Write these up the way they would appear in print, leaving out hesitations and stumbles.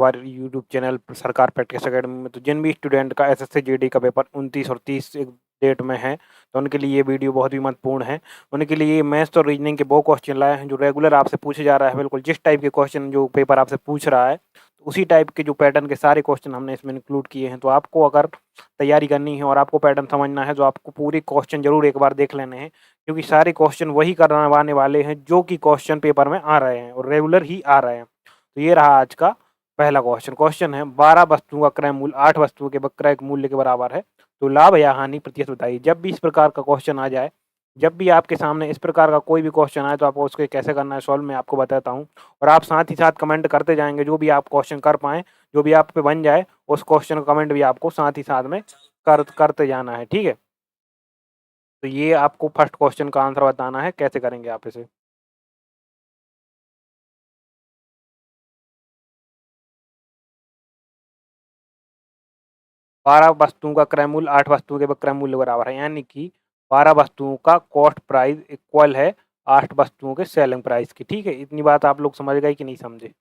हमारे YouTube channel पर सरकार प्रैक्टिस अकेडमी में। तो जिन भी स्टूडेंट का एसएससी जीडी का पेपर 29 और 30 एक डेट में है, तो उनके लिए ये वीडियो बहुत ही महत्वपूर्ण है। उनके लिए मैथ्स और रीजनिंग के वो क्वेश्चन लाए हैं जो रेगुलर आपसे पूछे जा रहा है। बिल्कुल जिस टाइप के क्वेश्चन जो पेपर आपसे पूछ रहा है, तो उसी टाइप के जो पैटर्न के सारे क्वेश्चन हमने इसमें इंक्लूड किए हैं। तो आपको अगर तैयारी करनी है और आपको पैटर्न समझना है, तो आपको पूरे क्वेश्चन ज़रूर एक बार देख लेने हैं, क्योंकि सारे क्वेश्चन वही करवाने वाले हैं जो कि क्वेश्चन पेपर में आ रहे हैं और रेगुलर ही आ रहे हैं। तो ये रहा आज का पहला क्वेश्चन है 12 वस्तुओं का क्रय मूल्य 8 वस्तुओं के क्रय मूल्य के बराबर है, तो लाभ या हानि प्रतिशत बताइए। जब भी इस प्रकार का क्वेश्चन आ जाए, जब भी आपके सामने इस प्रकार का कोई भी क्वेश्चन आए, तो आपको उसको कैसे करना है सॉल्व मैं आपको बताता हूँ। और आप साथ ही साथ कमेंट करते जाएंगे, जो भी आप क्वेश्चन कर पाएँ, जो भी आप पे बन जाए, उस क्वेश्चन का कमेंट भी आपको साथ ही साथ में करते जाना है, ठीक है। तो ये आपको फर्स्ट क्वेश्चन का आंसर बताना है, कैसे करेंगे आप इसे। 12 वस्तुओं का क्रय मूल्य 8 वस्तुओं के क्रय मूल्य बराबर है, यानी कि 12 वस्तुओं का कॉस्ट प्राइस इक्वल है 8 वस्तुओं के सेलिंग प्राइस की, ठीक है। इतनी बात आप लोग समझ गए कि नहीं समझे?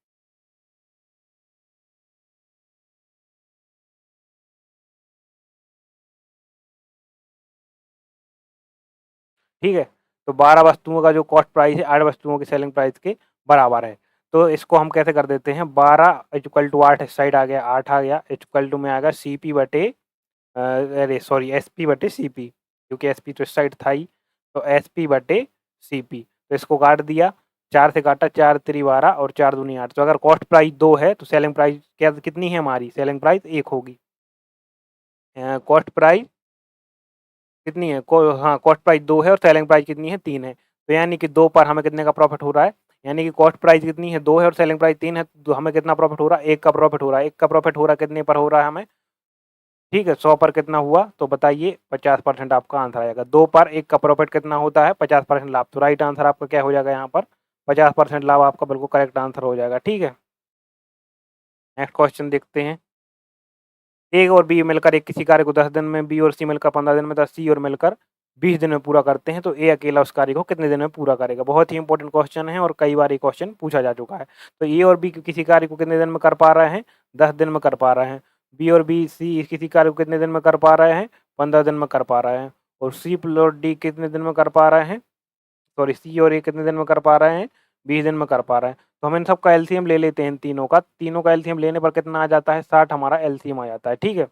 ठीक है। तो 12 वस्तुओं का जो कॉस्ट प्राइस है 8 वस्तुओं के सेलिंग प्राइस के बराबर है। तो इसको हम कैसे कर देते हैं, 12 इक्वल टू 8 इस साइड आ गया, 8 आ गया, इक्वल टू में आएगा सीपी बटे अरे सॉरी एसपी बटे सीपी, क्योंकि एसपी तो इस साइड था ही, तो एसपी बटे सीपी। तो इसको काट दिया, 4 से काटा, 4 तिरी 12 और 4 दूनी 8। तो अगर कॉस्ट प्राइस 2 है, तो सेलिंग प्राइस क्या कितनी है हमारी, सेलिंग प्राइस 1 होगी। कॉस्ट प्राइस कितनी है, हाँ कॉस्ट प्राइस 2 है और सेलिंग प्राइस कितनी है, 3 है। तो यानी कि 2 पर हमें कितने का प्रॉफिट हो रहा है, यानी कि कॉस्ट प्राइस कितनी है, 2 है और सेलिंग प्राइस 3 है, तो हमें कितना प्रॉफिट हो रहा है, 1 का प्रॉफिट हो रहा है। 1 का प्रॉफिट हो रहा है, कितने पर हो रहा है हमें, ठीक है, 100 पर कितना हुआ, तो बताइए 50% आपका आंसर आएगा। 2 पर 1 का प्रॉफिट कितना होता है, 50% लाभ। तो राइट आंसर आपका क्या हो जाएगा यहाँ पर, 50% लाभ आपका बिल्कुल करेक्ट आंसर हो जाएगा, ठीक है। नेक्स्ट क्वेश्चन देखते हैं। ए और बी मिलकर एक किसी कार्य को 10 दिन में, बी और सी मिलकर 15 दिन में, तथा सी और मिलकर 20 दिन में पूरा करते हैं, तो ए अकेला उस कार्य को कितने दिन में पूरा करेगा। बहुत ही इंपॉर्टेंट क्वेश्चन है और कई बार ये क्वेश्चन पूछा जा चुका है। तो ए और बी किसी कार्य को कितने दिन में कर पा रहे हैं, 10 दिन में कर पा रहे हैं। बी और बी सी किसी कार्य को कितने दिन में कर पा रहे हैं, 15 दिन में कर पा रहे हैं। और सी प्लस डी कितने दिन में कर पा रहे हैं, सॉरी सी और ए कितने दिन में कर पा रहे हैं, 20 दिन में कर पा रहे हैं। तो हम इन सब का एलसीएम ले लेते हैं, तीनों का एलसीएम लेने पर कितना आ जाता है, 60 हमारा एलसीएम आ जाता है, ठीक है।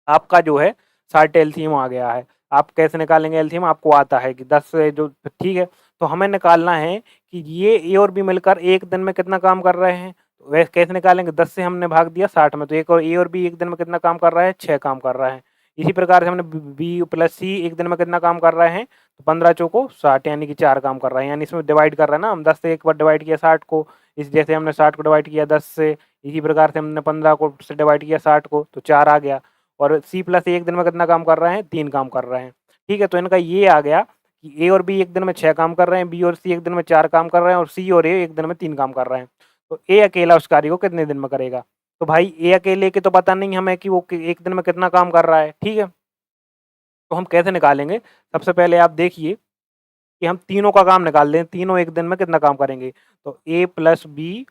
आपका जो है 60 एलसीएम आ गया है। आप कैसे निकालेंगे एलसीएम, आपको आता है कि 10 से जो, ठीक है। तो हमें निकालना है कि ये ए और बी मिलकर एक दिन में कितना काम कर रहे हैं, तो वैसे कैसे निकालेंगे, 10 से हमने भाग दिया 60 में, तो एक और ए और बी एक दिन में कितना काम कर रहा है, 6 काम कर रहा है। इसी प्रकार से हमने बी प्लस सी एक दिन में कितना काम कर रहे हैं, तो 15 चौको 60, यानी कि 4 काम कर रहे हैं। यानी इसमें डिवाइड कर रहे हैं ना हम, 10 से एक बार डिवाइड किया 60 को, इस जैसे हमने 60 को डिवाइड किया 10 से, इसी प्रकार से हमने 15 को से डिवाइड किया 60 को, तो 4 आ गया। और सी प्लस एक दिन में कितना काम कर रहे हैं, 3 काम कर रहे हैं, ठीक है। तो इनका ये आ गया कि ए और बी एक दिन में 6 काम कर रहे हैं, बी और सी एक दिन में 4 काम कर रहे हैं, और सी और ए एक दिन में 3 काम कर रहे हैं। तो ए अकेला उस कार्य को कितने दिन में करेगा। तो भाई ए अकेले के तो पता नहीं हमें कि वो एक दिन में कितना काम कर रहा है, ठीक है। तो हम कैसे निकालेंगे, सबसे पहले आप देखिए कि हम तीनों का काम निकाल लें, तीनों एक दिन में कितना काम करेंगे। तो ए plus B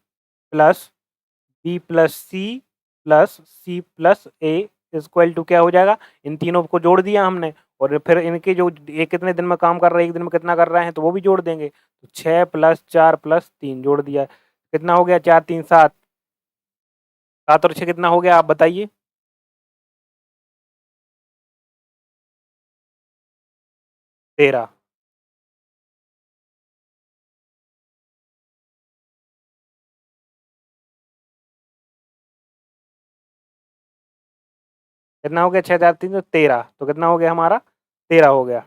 plus B plus C plus A equal to क्या हो जाएगा, इन तीनों को जोड़ दिया हमने, और फिर इनके जो एक कितने दिन में काम कर रहे हैं, एक दिन में कितना कर रहे हैं, तो वो भी जोड़ देंगे। तो 6 प्लस 4 प्लस 3 जोड़ दिया, कितना हो गया, 4 3 7, 7 और 6 कितना हो गया, आप बताइए। 13। कितना हो गया, 6 4 3 तो 13, तो कितना हो गया हमारा, 13 हो गया।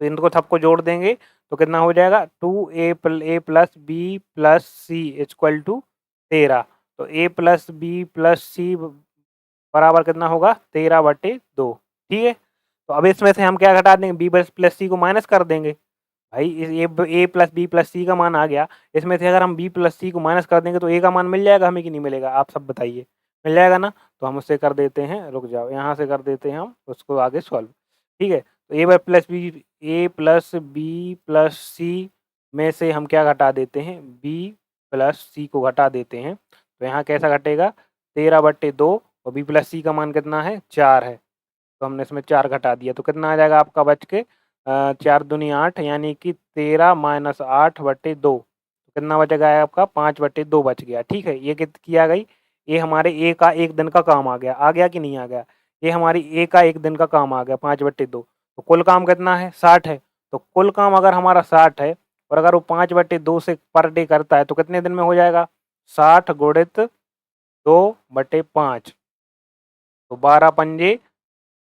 तो इनको सबको जोड़ देंगे, तो कितना हो जाएगा, 2 a b plus c equal to 13। तो ए प्लस बी प्लस सी बराबर कितना होगा, 13/2, ठीक है। तो अब इसमें से हम क्या घटा देंगे, बी प्लस सी को माइनस कर देंगे। भाई ए प्लस बी प्लस सी का मान आ गया, इसमें से अगर हम बी प्लस सी को माइनस कर देंगे, तो ए का मान मिल जाएगा हमें कि नहीं मिलेगा, आप सब बताइए। मिल जाएगा ना। तो हम उससे कर देते हैं, रुक जाओ, यहाँ से कर देते हैं हम उसको आगे सॉल्व, ठीक है। तो ए प्लस बी प्लस सी में से हम क्या घटा देते हैं, बी प्लस सी को घटा देते हैं तो यहाँ कैसा घटेगा 13/2 और बी प्लस सी का मान कितना है 4 है, तो हमने इसमें 4 घटा दिया तो कितना आ जाएगा आपका बच के 4 दूनी 8 यानी कि 13 माइनस 8/2 कितना बचेगा आपका 5/2 बच गया। ठीक है, ये कितनी आ गई, ये हमारे ए का एक दिन का काम आ गया कि नहीं आ गया, ये हमारी ए का एक दिन का काम आ गया 5/2, तो कुल काम कितना है 60 है, तो कुल काम अगर हमारा 60 है और अगर वो 5/2 से पर डे करता है तो कितने दिन में हो जाएगा 60 गुणित 2/5, तो 12 पंजे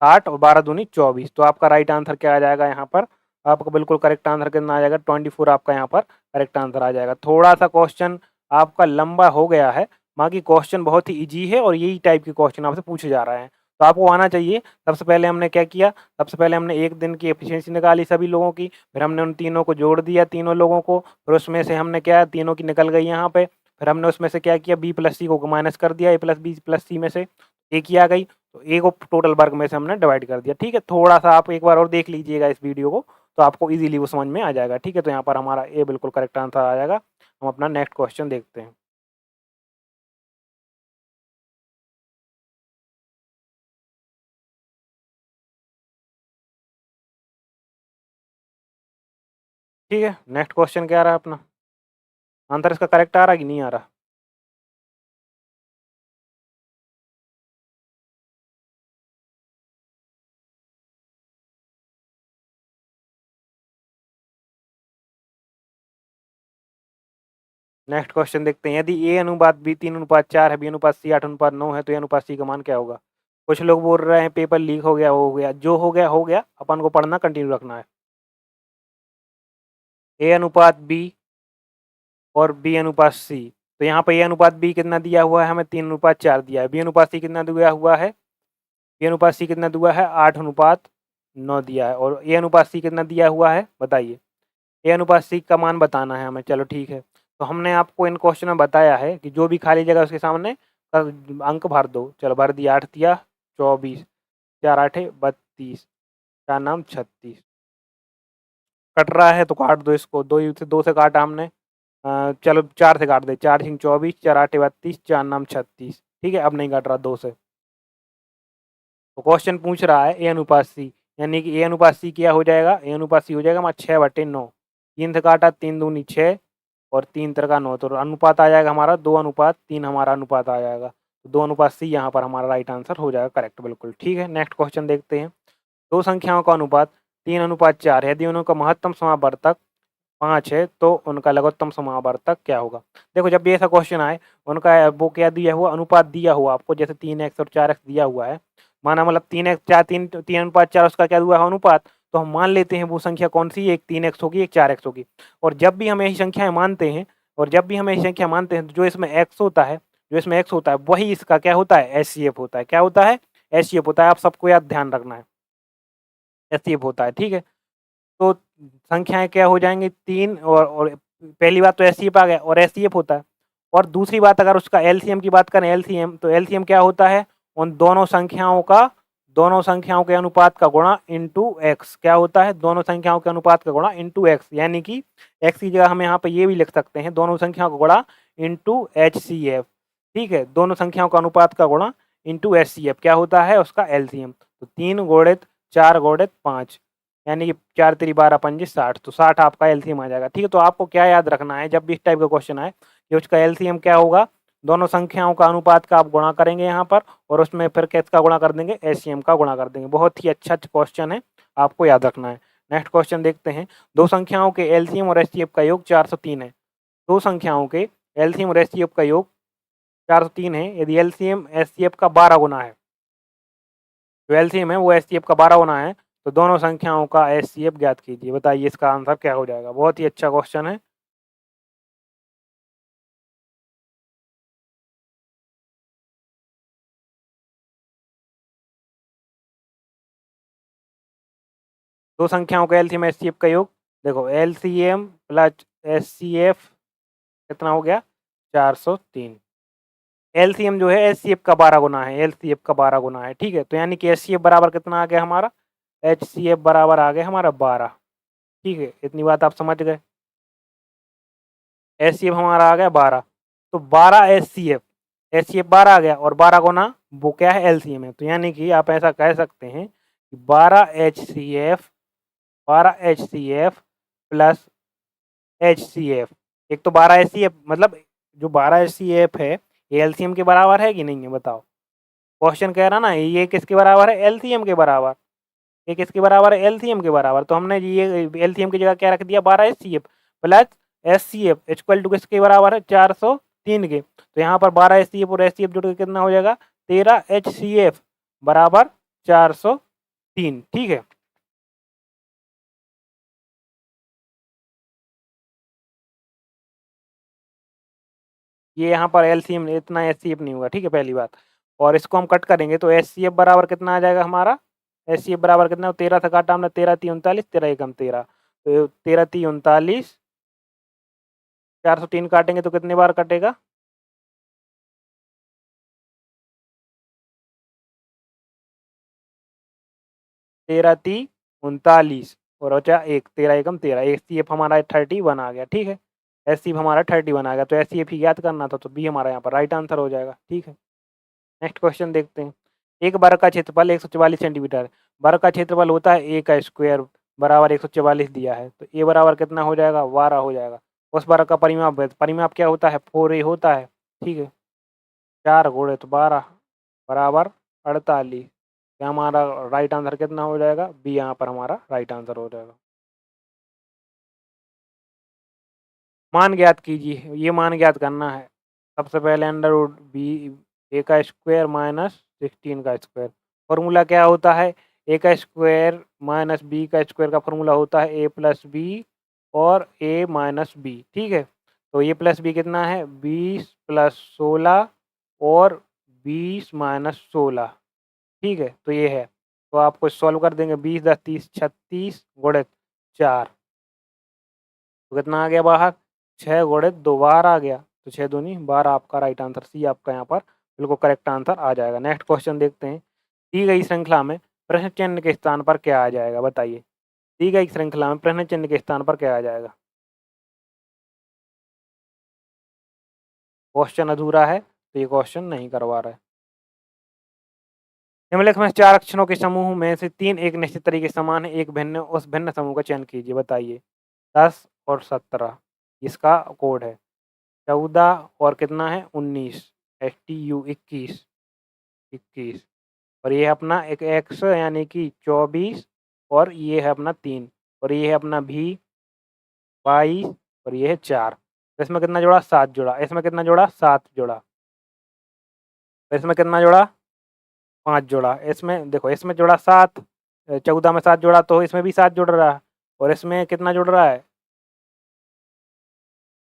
60 और 12 दूनी 24, तो आपका राइट आंसर क्या आ जाएगा यहाँ पर, आपका बिल्कुल करेक्ट आंसर कितना आ जाएगा 24 आपका यहाँ पर करेक्ट आंसर आ जाएगा। थोड़ा सा क्वेश्चन आपका लंबा हो गया है, बाकी क्वेश्चन बहुत ही इजी है और यही टाइप के क्वेश्चन आपसे पूछे जा रहे हैं, तो आपको आना चाहिए। सबसे पहले हमने क्या किया, सबसे पहले हमने एक दिन की एफिशिएंसी निकाली सभी लोगों की, फिर हमने उन तीनों को जोड़ दिया तीनों लोगों को, फिर उसमें से हमने क्या तीनों की निकल गई यहाँ पे, फिर हमने उसमें से क्या किया बी प्लस सी को माइनस कर दिया, ए प्लस बी प्लस सी में से ए की आ गई, तो ए को टोटल वर्ग में से हमने डिवाइड कर दिया। ठीक है, थोड़ा-सा आप एक बार और देख लीजिएगा इस वीडियो को, तो आपको ईज़िली वो समझ में आ जाएगा। ठीक है, तो यहाँ पर हमारा ए बिल्कुल करेक्ट आंसर आ जाएगा। हम अपना नेक्स्ट क्वेश्चन देखते हैं। ठीक है, नेक्स्ट क्वेश्चन क्या आ रहा है अपना? आंसर इसका करेक्ट आ रहा है कि नहीं आ रहा? नेक्स्ट क्वेश्चन देखते हैं। यदि ए अनुपात बी 3:4 है, बी अनुपात सी 8:9 है, तो ए अनुपात सी का मान क्या होगा? कुछ लोग बोल रहे हैं पेपर लीक हो गया, वो हो गया। जो हो गया, अपन को पढ़ना कंटिन्यू रखना है। ए अनुपात बी और बी अनुपात सी, तो यहाँ पे ए अनुपात बी कितना दिया हुआ है हमें 3:4 दिया है, बी अनुपात सी कितना दिया हुआ है, बी अनुपात सी कितना दिया है 8:9 दिया है, और ए अनुपात सी कितना दिया हुआ है बताइए। ए अनुपात सी का मान बताना है हमें। चलो ठीक है, तो हमने आपको इन क्वेश्चन में बताया है कि जो भी खाली जगह उसके सामने अंक भर दो। चलो भर दिया, 8 दिया 24, 4 8 32, 4 नाम 36, कट रहा है तो काट दो इसको, दो से काटा हमने। चलो 4 से काट दे, 4 6 24, 4 8 32, 4 नाम 36। ठीक है, अब नहीं काट रहा 2 से। तो क्वेश्चन पूछ रहा है ए अनुपात सी, यानी कि ए अनुपात सी क्या हो जाएगा, ए अनुपात सी हो जाएगा हमारा 6/9, 3 से काटा 3 दूनी 6 और 3 तिरका 9, तो अनुपात आ जाएगा हमारा 2:3 हमारा अनुपात आ जाएगा। तो 2:C यहाँ पर हमारा राइट आंसर हो जाएगा करेक्ट बिल्कुल। ठीक है, नेक्स्ट क्वेश्चन देखते हैं। दो संख्याओं का अनुपात 3:4 है, यदि उनका महत्तम समावर्तक 5 है तो उनका लघुत्तम समावर्तक क्या होगा? देखो जब भी ऐसा क्वेश्चन आए, उनका वो क्या दिया हुआ अनुपात दिया हुआ आपको, जैसे 3x और 4x दिया हुआ है, माना मतलब 3x 4 3:4 उसका क्या हुआ है अनुपात, तो हम मान लेते हैं वो संख्या कौन सी, एक 3x होगी एक 4x होगी। और जब भी हम ऐसी संख्याएं मानते हैं, और जब भी हम ऐसी संख्या मानते हैं तो जो इसमें x होता है, जो इसमें x होता है वही इसका क्या होता है एचसीएफ होता है। क्या होता है एचसीएफ होता है, आप सबको याद ध्यान रखना है, एचसीएफ होता है। ठीक है, तो संख्याएँ क्या हो जाएँगी 3, और पहली बात तो एचसीएफ आ गया और एचसीएफ होता है। और दूसरी बात अगर उसका एलसीएम की बात करें, एलसीएम तो एलसीएम क्या होता है, उन दोनों संख्याओं के अनुपात का गुणा इंटू एक्स। क्या होता है दोनों संख्याओं के अनुपात का गुणा इंटू एक्स, यानी कि एक्स की जगह हम यहाँ पे ये भी लिख सकते हैं दोनों संख्याओं का गुणा इंटू एचसीएफ। ठीक है, दोनों संख्याओं का अनुपात का गुणा इंटू एचसीएफ क्या होता है उसका एलसीएम। तो 3 गुणित 4 गुणित 5, यानी कि 4 तिरी 12 पंजे 60, तो 60 आपका एलसीएम आ जाएगा। ठीक है, तो आपको क्या याद रखना है जब भी इस टाइप का क्वेश्चन आए कि उसका एलसीएम क्या होगा, दोनों संख्याओं का अनुपात का आप गुणा करेंगे यहाँ पर, और उसमें फिर किसका गुणा कर देंगे एचसीएम का गुणा कर देंगे। बहुत ही अच्छा क्वेश्चन है, आपको याद रखना है। नेक्स्ट क्वेश्चन देखते हैं। दो संख्याओं के एलसीएम और एचसीएफ का योग 403 है। दो संख्याओं के एलसीएम और एचसीएफ का योग 403 है, यदि एलसीएम एचसीएफ का 12 गुना है, जो एलसीएम है वो एचसीएफ का 12 गुना है, तो दोनों संख्याओं का एचसीएफ ज्ञात कीजिए। बताइए इसका आंसर क्या हो जाएगा। बहुत ही अच्छा क्वेश्चन है। दो संख्याओं का एलसीएम एचसीएफ का योग, देखो एलसीएम प्लस एचसीएफ कितना हो गया 403। एलसीएम जो है एचसीएफ का 12 गुना है, एलसीएफ का 12 गुना है। ठीक है, तो यानी कि एचसीएफ बराबर कितना आ गया हमारा, एचसीएफ बराबर आ गया हमारा 12। ठीक है, इतनी बात आप समझ गए। HCF हमारा आ गया 12, तो 12 HCF, HCF 12 आ गया और 12 गुना वो क्या है LCM है, तो यानी कि आप ऐसा कह सकते हैं कि 12 HCF प्लस HCF, एक तो 12 HCF मतलब जो 12 HCF है ये LCM के बराबर है कि नहीं है बताओ। क्वेश्चन कह रहा ना ये किसके बराबर है, LCM के बराबर। ये किसके बराबर है, LCM के बराबर। तो हमने ये LCM की जगह क्या रख दिया, 12 HCF plus HCF equal to किसके बराबर है, 403 के। तो यहाँ पर 12 HCF और HCF जुड़ के कितना हो जाएगा, 13 HCF बराबर 403। ठीक है, ये यहाँ पर LCM इतना HCF नहीं होगा, ठीक है पहली बात। और इसको हम कट करेंगे तो HCF बराबर कितना आ जाएगा हमारा, HCF बराबर कितना, 13 से काटा हमने, 13 3 39, 13 एकम 13, तो 13 3 39, 403 काटेंगे तो कितने बार कटेगा, 13 3 39 और बचा एक, 13 एकम 13, HCF हमारा 31 आ गया। ठीक है, HCF हमारा 31 आ गया, तो HCF ही याद करना था, तो बी हमारा यहाँ पर राइट आंसर हो जाएगा। ठीक है, नेक्स्ट क्वेश्चन देखते हैं। एक वर्ग का क्षेत्रफल 144 सेंटीमीटर, वर्ग का क्षेत्रफल होता है ए का स्क्वायर बराबर 144 दिया है, तो ए बराबर कितना हो जाएगा, 12 हो जाएगा। उस वर्ग का परिमाप, परिमाप क्या होता है, 4a होता है। ठीक है, 4 गुणित 12 बराबर 48, क्या हमारा राइट आंसर कितना हो जाएगा, बी यहाँ पर हमारा राइट आंसर हो जाएगा। मान ज्ञात कीजिए, ये मान ज्ञात करना है। सबसे पहले अंडर रूट बी ए का स्क्वायर माइनस 16 का स्क्वायर, फॉर्मूला क्या होता है, ए का स्क्वायर माइनस बी का स्क्वायर का फॉर्मूला होता है ए प्लस बी और ए माइनस बी। ठीक है, तो ए प्लस बी कितना है, 20 प्लस 16 और 20 माइनस 16। ठीक है, तो ये है, तो आपको सॉल्व कर देंगे, 20 10 30 36 गुणित 4, तो कितना आ गया बाहर, 6 गुणित 2 बाहर आ गया, तो 6 दूनी 12 आपका राइट आंसर, सी आपका यहाँ पर बिल्कुल करेक्ट आंसर आ जाएगा। नेक्स्ट क्वेश्चन देखते हैं। दी गई श्रृंखला में प्रश्न चिन्ह के स्थान पर क्या आ जाएगा बताइए, दी गई श्रृंखला में प्रश्न चिन्ह के स्थान पर क्या आ जाएगा। क्वेश्चन अधूरा है तो ये क्वेश्चन नहीं करवा रहा है। निम्नलिखित में 4 अक्षरों के समूह में से 3 एक निश्चित तरीके समान है, एक भिन्न, उस भिन्न समूह का चयन कीजिए बताइए। 10 और 17 इसका कोड है, 14 और कितना है 19, STU 21, 21 और ये है अपना एक x यानी कि 24 और ये है अपना 3 और ये है अपना भी 22 और ये है 4। तो इसमें कितना जोड़ा, 7 जोड़ा, इसमें कितना जोड़ा, 7 जोड़ा, तो इसमें कितना जोड़ा, 5 जोड़ा, इसमें देखो इसमें जोड़ा 7, 14 में 7 जोड़ा तो इसमें भी 7 जुड़ रहा है और इसमें कितना जुड़ रहा है,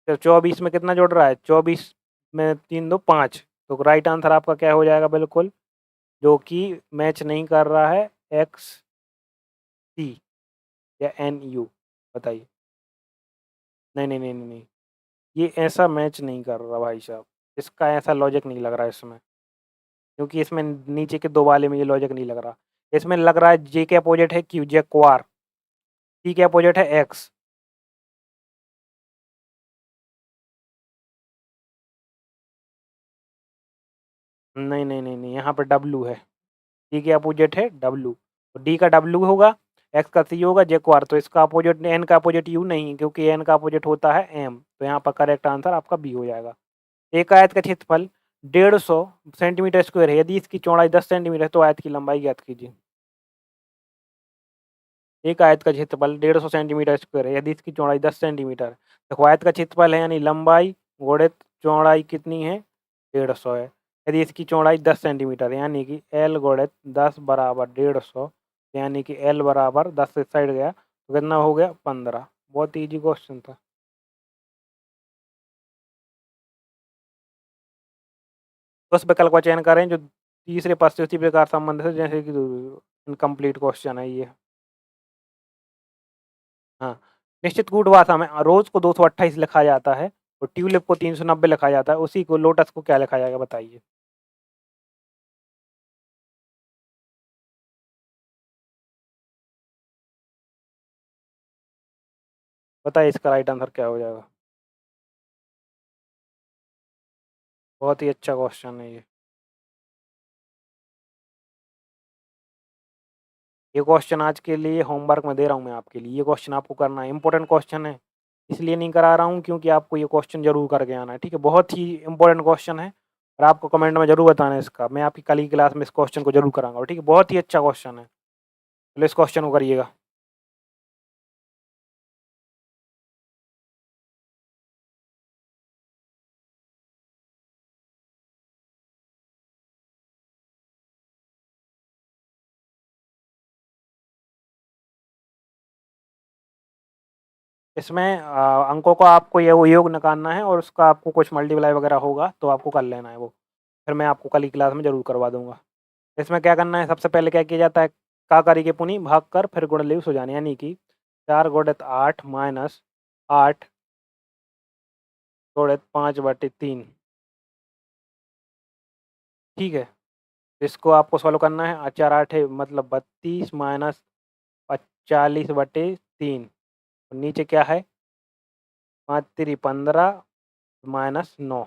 तो 24 में कितना जुड़ रहा है, 24 में 3 2 5, तो राइट आंसर आपका क्या हो जाएगा, बिल्कुल जो कि मैच नहीं कर रहा है, एक्स सी या एन यू, बताइए। नहीं नहीं नहीं नहीं नहीं, ये ऐसा मैच नहीं कर रहा भाई साहब, इसका ऐसा लॉजिक नहीं लग रहा है इसमें, क्योंकि इसमें नीचे के दो वाले में ये लॉजिक नहीं लग रहा। इसमें लग रहा है जे के अपोजिट है क्यू, जे क्वार, सी के अपोजिट है एक्स। नहीं नहीं नहीं नहीं, यहाँ पर डब्लू है, सी के अपोजिट है डब्लू, डी का डब्लू होगा, एक्स का सी होगा, जे क्वार, तो इसका अपोजिट एन का अपोजिट यू नहीं, क्योंकि एन का अपोजिट होता है एम, तो यहाँ पर करेक्ट आंसर आपका बी हो जाएगा। एक आयत का क्षेत्रफल 150 सेंटीमीटर स्क्वायर है, यदि इसकी चौड़ाई 10 सेंटीमीटर है तो आयत की लंबाई ज्ञात कीजिए। एक आयत का क्षेत्रफल 150 सेंटीमीटर स्क्वायर है, यदि इसकी चौड़ाई 10 सेंटीमीटर है। देखो आयत का क्षेत्रफल है यानी लंबाई गुणित चौड़ाई कितनी है, 150 है। यदि इसकी चौड़ाई 10 सेंटीमीटर है यानी कि एल गुणित 10 बराबर 150, यानी कि एल बराबर 10 से साइड गया तो कितना हो गया, 15। बहुत ईजी क्वेश्चन था। उस विकल्प का चयन करें जो तीसरे पद से उसी प्रकार संबंधित है, जैसे कि इनकम्प्लीट क्वेश्चन है ये। हाँ, निश्चित कूट भाषा में रोज को 228 लिखा जाता है और ट्यूलिप को 390 लिखा जाता है, उसी को लोटस को क्या लिखा जाएगा बताइए। बताइए इसका राइट आंसर क्या हो जाएगा। बहुत ही अच्छा क्वेश्चन है ये। ये क्वेश्चन आज के लिए होमवर्क में दे रहा हूँ मैं आपके लिए, ये क्वेश्चन आपको करना है, इंपॉर्टेंट क्वेश्चन है। इसलिए नहीं करा रहा हूँ क्योंकि आपको ये क्वेश्चन ज़रूर करके आना है, ठीक है? बहुत ही इंपॉर्टेंट क्वेश्चन है और आपको कमेंट में ज़रूर बताना है इसका। मैं आपकी कल की क्लास में इस क्वेश्चन को ज़रूर कराऊँगा, ठीक है? बहुत ही अच्छा क्वेश्चन है। चलो इस क्वेश्चन को करिएगा। इसमें अंकों को आपको ये वो योग निकालना है और उसका आपको कुछ मल्टीप्लाई वगैरह होगा तो आपको कर लेना है वो। फिर मैं आपको कल की क्लास में ज़रूर करवा दूँगा। इसमें क्या करना है, सबसे पहले क्या किया जाता है, का करी के पुनी भाग कर फिर गुण लिव्स हो जाने, यानी कि 4 गुणित 8 माइनस 8 गुणित 5/3, ठीक है? इसको आपको सॉल्व करना है। 4 8 मतलब 32 माइनस 40/3 और नीचे क्या है, 5 3 15 माइनस 9,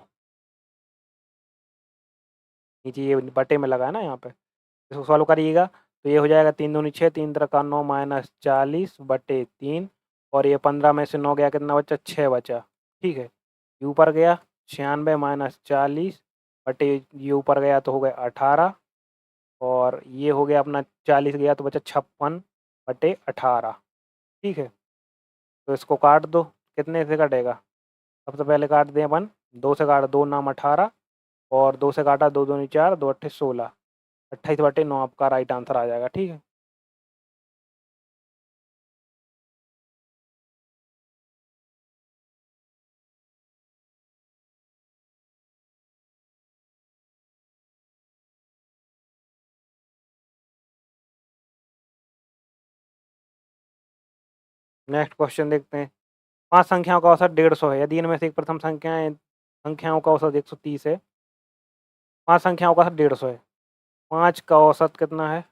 नीचे ये बटे में लगा है ना यहाँ पे। इसको सॉल्व करिएगा तो ये हो जाएगा 3 दूनी 6, 3 त्रिका 9 माइनस 40/3 और ये 15 में से 9 गया, कितना बचा, 6 बचा, ठीक है? ये ऊपर गया 96 माइनस 40 बटे ये ऊपर गया तो हो गया 18 और ये हो गया अपना 40 गया तो बचा 56/18, ठीक है? तो इसको काट दो, कितने से कटेगा? सबसे पहले काट दें अपन, 2 से काटा, 2 नाम 18 और 2 से काटा, 2 दूनी 4, 2 अट्ठे 16, 28/9 आपका राइट आंसर आ जाएगा, ठीक है? नेक्स्ट क्वेश्चन देखते हैं। 5 संख्याओं का औसत 150 है। यदि इनमें से एक प्रथम संख्याओं का औसत 130 है। 5 संख्याओं का औसत 150 है। 5 का औसत कितना है?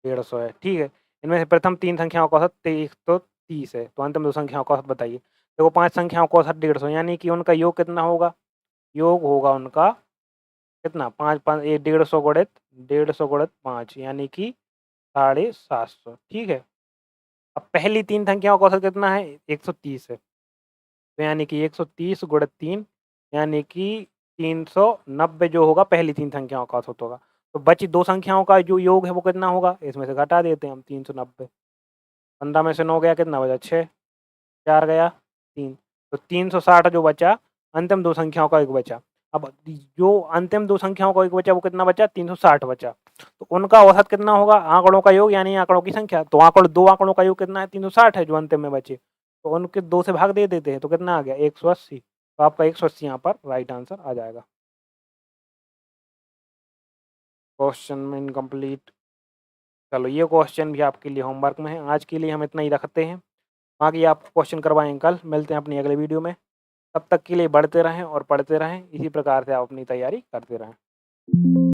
150 है, ठीक है। इनमें से प्रथम 3 संख्याओं का औसत 130 है, तो अंतिम 2 संख्याओं का औसत बताइए। देखो 5 संख्याओं का औसत 150 यानी कि उनका योग कितना होगा? योग होगा उनका कितना, 5 5 ये 150 गुणित 5 यानी कि 750, ठीक है। अब पहली 3 संख्याओं का औसत कितना है? 130 है, तो यानी कि 130 गुणित 3 यानी कि 390 जो होगा पहली 3 संख्याओं का औसत होगा। तो बची 2 संख्याओं का जो योग है वो कितना होगा? इसमें से घटा देते हैं हम 390, 15 में से 9 गया, कितना बचा, 6, 4 गया 3, तो 360 जो बचा, अंतिम 2 संख्याओं का एक बचा। अब जो अंतिम 2 संख्याओं का एक बचा वो कितना बचा? 360 बचा। तो उनका औसत कितना होगा? आंकड़ों का योग यानी आंकड़ों की संख्या। तो आंकड़ों 2 आंकड़ों का योग कितना है? 360 है जो अंतिम में बचे। तो उनके 2 से भाग दे देते हैं तो कितना आ गया? 180। तो आपका 180 यहाँ पर राइट आंसर आ जाएगा। क्वेश्चन में इनकम्प्लीट। चलो ये क्वेश्चन भी आपके लिए होमवर्क में है। आज के लिए हम इतना ही रखते हैं। बाकी आप क्वेश्चन करवाएँ कल। मिलते हैं अपनी अगले वीडियो में। तब तक के लिए बढ़ते रहें और पढ़ते रहें। इसी प्रकार से आप अपनी तैयारी करते रहें।